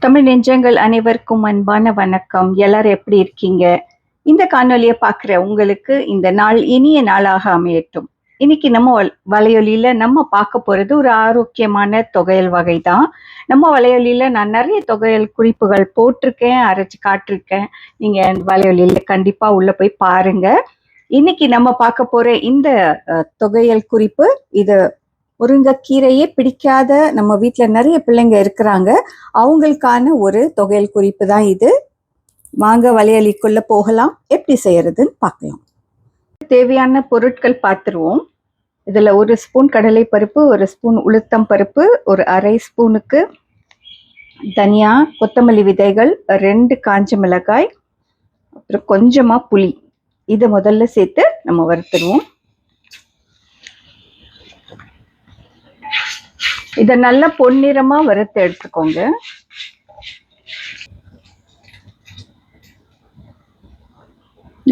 தமிழ் நெஞ்சங்கள் அனைவருக்கும் அன்பான வணக்கம். எல்லாரும் எப்படி இருக்கீங்க? இந்த காணொலியை பார்க்குற உங்களுக்கு இந்த நாள் இனிய நாளாக அமையட்டும். இன்னைக்கு நம்ம வலையொலியில நம்ம பார்க்க போறது ஒரு ஆரோக்கியமான தொகையல் வகை தான். நம்ம வலையொலியில நான் நிறைய தொகையல் குறிப்புகள் போட்டிருக்கேன், அரைச்சு காட்டிருக்கேன். நீங்க வலையொலியில கண்டிப்பா உள்ள போய் பாருங்க. இன்னைக்கு நம்ம பார்க்க போற இந்த தொகையல் குறிப்பு, இது முருங்கைக்கீரையே பிடிக்காத நம்ம வீட்டில் நிறைய பிள்ளைங்க இருக்கிறாங்க. அவங்களுக்கான ஒரு தொகையல் குறிப்பு தான் இது. வாங்க வலையலிக்குள்ள போகலாம், எப்படி செய்யறதுன்னு பார்க்கலாம். தேவையான பொருட்கள் பார்த்துருவோம். இதில் 1 ஸ்பூன் கடலை பருப்பு, 1 ஸ்பூன் உளுத்தம் பருப்பு, ஒரு அரை ஸ்பூனுக்கு தனியா, கொத்தமல்லி விதைகள், 2 காஞ்ச மிளகாய், அப்புறம் கொஞ்சமாக புளி. இதை முதல்ல சேர்த்து நம்ம வறுத்துருவோம். இதை நல்லா பொன்னிறமா வறுத்து எடுத்துக்கோங்க.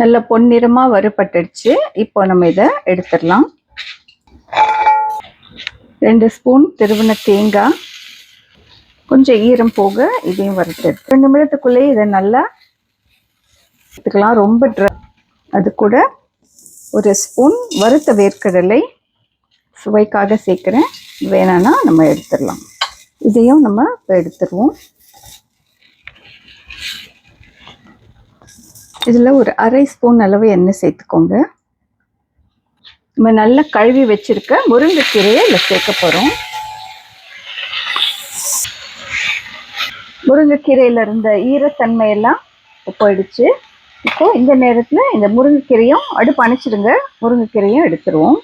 நல்ல பொன்னிறமா வறுபட்டுடுச்சு. இப்போ நம்ம இதை எடுத்துடலாம். 2 ஸ்பூன் திருவின தேங்காய், கொஞ்சம் ஈரம் போக இதையும் வறுத்து எடுத்து 2 நிமிடத்துக்குள்ளே இதை நல்லா எடுத்துக்கலாம். ரொம்ப ட்ரை. அது கூட 1 ஸ்பூன் வறுத்த வேர்க்கடலை சுவைக்காக சேர்க்குறேன். வேணான்னா நம்ம எடுத்துடலாம். இதையும் நம்ம எடுத்துருவோம். இதில் ஒரு அரை ஸ்பூன் அளவு எண்ணெய் சேர்த்துக்கோங்க. நம்ம நல்லா கழுவி வச்சிருக்க முருங்கைக்கீரையை இதில் சேர்க்க போகிறோம். முருங்கைக்கீரையில் இருந்த ஈரத்தன்மையெல்லாம் போயிடுச்சு. இப்போ இந்த நேரத்தில் இந்த முருங்கைக்கீரையும் அடுப்பு அணைச்சிடுங்க. முருங்கைக்கீரையும் எடுத்துருவோம்.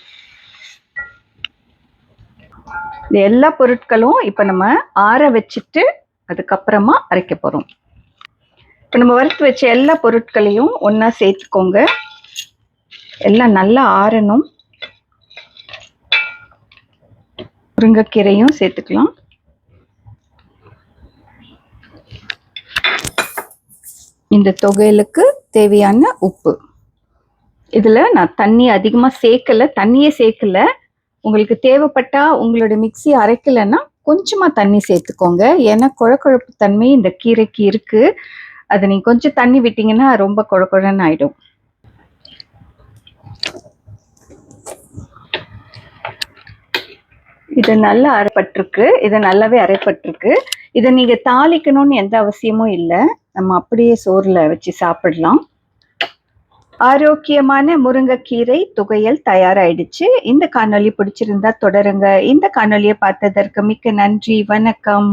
இந்த எல்லா பொருட்களும் இப்போ நம்ம ஆற வச்சுட்டு அதுக்கப்புறமா அரைக்க போகிறோம். இப்போ நம்ம வறுத்து வச்ச எல்லா பொருட்களையும் ஒன்றா சேர்த்துக்கோங்க. எல்லாம் நல்லா ஆறணும். முருங்கைக்கீரையும் சேர்த்துக்கலாம். இந்த தொகையலுக்கு தேவையான உப்பு. இதில் நான் தண்ணி அதிகமாக சேர்க்கலை, தண்ணியே சேர்க்கலை. உங்களுக்கு தேவைப்பட்டா உங்களோட மிக்ஸி அரைக்கலைன்னா கொஞ்சமாக தண்ணி சேர்த்துக்கோங்க. ஏன்னா குழக்குழப்பு தன்மை இந்த கீரைக்கு இருக்குது. அதை நீங்கள் கொஞ்சம் தண்ணி விட்டிங்கன்னா ரொம்ப குழக்குழன்னு ஆகிடும். இது நல்லா அரைப்பட்டிருக்கு. இது நல்லாவே அரைப்பட்டிருக்கு. இதை நீங்கள் தாளிக்கணும்னு எந்த அவசியமும் இல்லை. நம்ம அப்படியே சோறில் வச்சு சாப்பிடலாம். ஆரோக்கியமான முருங்கைக்கீரை துவையல் தயாராயிடுச்சு. இந்த காணொளி பிடிச்சிருந்தா தொடருங்க. இந்த காணொளியை பார்த்ததற்கு மிக்க நன்றி. வணக்கம்.